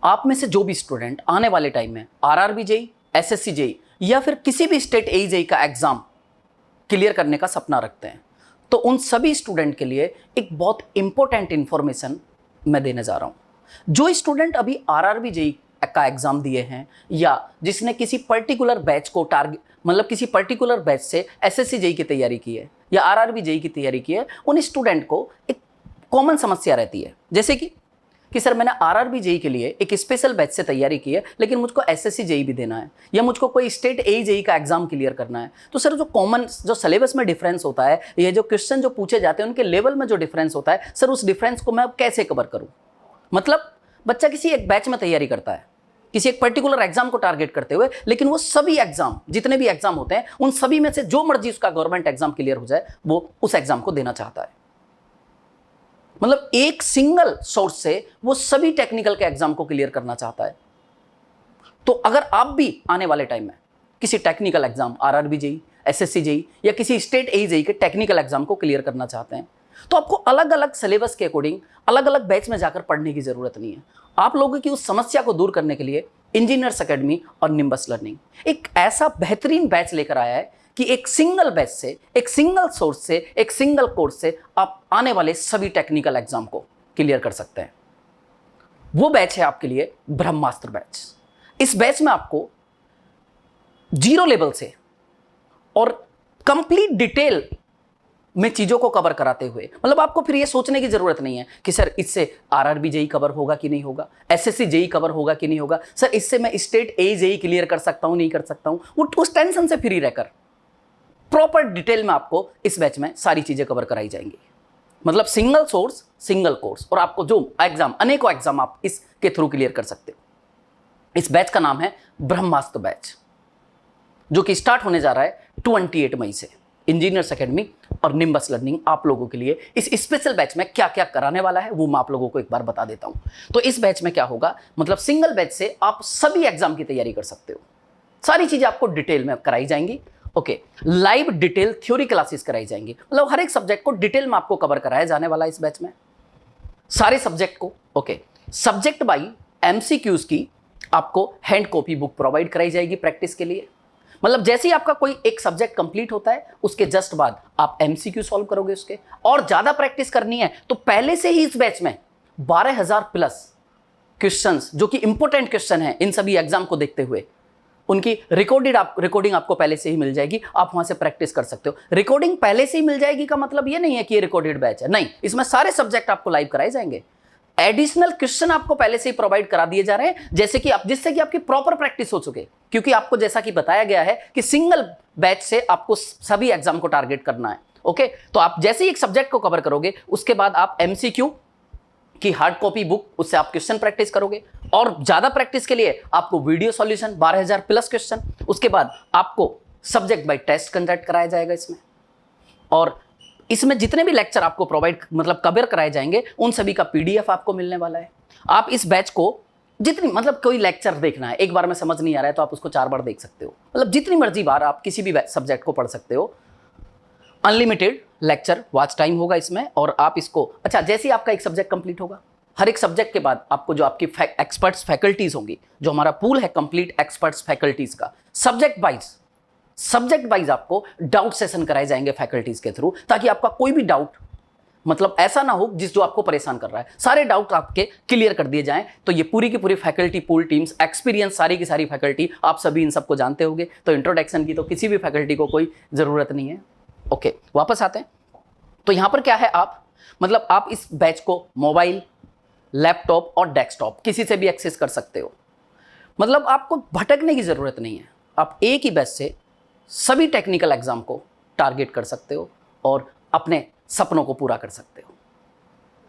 आप में से जो भी स्टूडेंट आने वाले टाइम में आरआरबी जेई, एसएससी जेई या फिर किसी भी स्टेट एई जेई का एग्जाम क्लियर करने का सपना रखते हैं, तो उन सभी स्टूडेंट के लिए एक बहुत इंपॉर्टेंट इंफॉर्मेशन मैं देने जा रहा हूं। जो स्टूडेंट अभी आरआरबी जेई का एग्जाम दिए हैं या जिसने किसी पर्टिकुलर बैच को टारगेट मतलब किसी पर्टिकुलर बैच से एसएससी जेई की तैयारी की है या आरआरबी जेई की तैयारी की है, उन स्टूडेंट को एक कॉमन समस्या रहती है, जैसे कि सर मैंने आरआरबी जेई के लिए एक स्पेशल बैच से तैयारी की है लेकिन मुझको एसएससी जेई भी देना है या मुझको कोई स्टेट एई जेई का एग्जाम क्लियर करना है। तो सर जो कॉमन जो सिलेबस में डिफरेंस होता है, ये जो क्वेश्चन जो पूछे जाते हैं उनके लेवल में जो डिफरेंस होता है, सर उस डिफरेंस को मैं कैसे कवर करूं। मतलब बच्चा किसी एक बैच में तैयारी करता है किसी एक पर्टिकुलर एग्जाम को टारगेट करते हुए, लेकिन वो सभी एग्जाम जितने भी एग्जाम होते हैं उन सभी में से जो मर्जी उसका गवर्नमेंट एग्जाम क्लियर हो जाए वो उस एग्जाम को देना चाहता है। मतलब एक सिंगल सोर्स से वो सभी टेक्निकल के एग्जाम को क्लियर करना चाहता है। तो अगर आप भी आने वाले टाइम में किसी technical exam RRB JE, SSC JE या किसी स्टेट एई जेई के टेक्निकल एग्जाम को क्लियर करना चाहते हैं, तो आपको अलग अलग सिलेबस के अकॉर्डिंग अलग अलग बैच में जाकर पढ़ने की जरूरत नहीं है। आप लोगों की उस समस्या को दूर करने के लिए इंजीनियर्स एकेडमी और निम्बस लर्निंग एक ऐसा बेहतरीन बैच लेकर आया है कि एक सिंगल बैच से, एक सिंगल सोर्स से, एक सिंगल कोर्स से आप आने वाले सभी टेक्निकल एग्जाम को क्लियर कर सकते हैं। वो बैच है आपके लिए ब्रह्मास्त्र बैच। इस बैच में आपको जीरो लेवल से और कंप्लीट डिटेल में चीजों को कवर कराते हुए, मतलब आपको फिर ये सोचने की जरूरत नहीं है कि सर इससे आरआरबी जेई कवर होगा कि नहीं होगा, एसएससी जेई कवर होगा कि नहीं होगा, सर इससे मैं स्टेट एई जेई क्लियर कर सकता हूं नहीं कर सकता हूं। उस टेंशन से फ्री रहकर प्रॉपर डिटेल में आपको इस बैच में सारी चीजें कवर कराई जाएंगी। मतलब सिंगल सोर्स, सिंगल कोर्स, और आपको जो एग्जाम अनेकों एग्जाम आप इसके थ्रू क्लियर कर सकते हो। इस बैच का नाम है ब्रह्मास्त्र बैच, जो कि स्टार्ट होने जा रहा है 28 मई से। इंजीनियर्स एकेडमी और निम्बस लर्निंग आप लोगों के लिए इस स्पेशल बैच में क्या क्या कराने वाला है वो मैं आप लोगों को एक बार बता देता हूं। तो इस बैच में क्या होगा, मतलब सिंगल बैच से आप सभी एग्जाम की तैयारी कर सकते हो। सारी चीजें आपको डिटेल में कराई जाएंगी। Okay, live detail theory classes कराई जाएंगी, मतलब हर एक सब्जेक्ट को डिटेल में आपको कवर कराया जाने वाला है इस बैच में, सारे सब्जेक्ट को। ओके, सब्जेक्ट बाई एमसीक्यूज की आपको हैंड कॉपी बुक प्रोवाइड कराई जाएगी प्रैक्टिस के लिए। मतलब जैसे ही आपका कोई एक सब्जेक्ट कंप्लीट होता है उसके जस्ट बाद आप एमसीक्यू सॉल्व करोगे उसके, और ज्यादा प्रैक्टिस करनी है तो पहले से ही इस बैच में 12,000 प्लस क्वेश्चंस जो कि इंपॉर्टेंट क्वेश्चन है इन सभी एग्जाम को देखते हुए, उनकी रिकॉर्डिंग आपको पहले से ही मिल जाएगी। आप वहां से प्रैक्टिस कर सकते हो। रिकॉर्डिंग पहले से ही मिल जाएगी का मतलब ये नहीं है कि ये रिकॉर्डेड बैच है, नहीं, इसमें सारे सब्जेक्ट आपको लाइव कराए जाएंगे। एडिशनल क्वेश्चन आपको पहले से ही प्रोवाइड करा दिए जा रहे हैं जिससे कि आपकी प्रॉपर प्रैक्टिस हो चुके, क्योंकि आपको जैसा कि बताया गया है कि सिंगल बैच से आपको सभी एग्जाम को टारगेट करना है। ओके, तो आप जैसे ही एक सब्जेक्ट को कवर करोगे उसके बाद आप एमसीक्यू की हार्ड कॉपी बुक, उससे आप क्वेश्चन प्रैक्टिस करोगे, और ज्यादा प्रैक्टिस के लिए आपको वीडियो सॉल्यूशन 12,000 प्लस क्वेश्चन, उसके बाद आपको सब्जेक्ट बाय टेस्ट कंडक्ट कराया जाएगा इसमें, और इसमें जितने भी लेक्चर आपको प्रोवाइड मतलब कवर कराए जाएंगे उन सभी का पीडीएफ आपको मिलने वाला है। आप इस बैच को जितनी मतलब कोई लेक्चर देखना है, एक बार में समझ नहीं आ रहा है तो आप उसको 4 बार देख सकते हो, मतलब जितनी मर्जी बार आप किसी भी सब्जेक्ट को पढ़ सकते हो। अनलिमिटेड लेक्चर वॉच टाइम होगा इसमें, और आप इसको अच्छा जैसे ही आपका एक सब्जेक्ट कंप्लीट होगा, हर एक सब्जेक्ट के बाद आपको जो आपकी एक्सपर्ट्स फैकल्टीज होंगी, जो हमारा पूल है कंप्लीट एक्सपर्ट्स फैकल्टीज का, सब्जेक्ट वाइज आपको डाउट सेशन कराए जाएंगे फैकल्टीज के थ्रू, ताकि आपका कोई भी डाउट मतलब ऐसा ना हो जो आपको परेशान कर रहा है, सारे डाउट आपके क्लियर कर दिए जाएं। तो ये पूरी की पूरी फैकल्टी पूल टीम्स, एक्सपीरियंस सारी की सारी फैकल्टी, आप सभी इन सबको जानते होंगे, तो इंट्रोडक्शन की तो किसी भी फैकल्टी को कोई जरूरत नहीं है। ओके, वापस आते हैं। तो यहां पर क्या है, आप इस बैच को मोबाइल, लैपटॉप और डेस्कटॉप किसी से भी एक्सेस कर सकते हो। मतलब आपको भटकने की जरूरत नहीं है, आप एक ही बैच से सभी टेक्निकल एग्जाम को टारगेट कर सकते हो और अपने सपनों को पूरा कर सकते हो।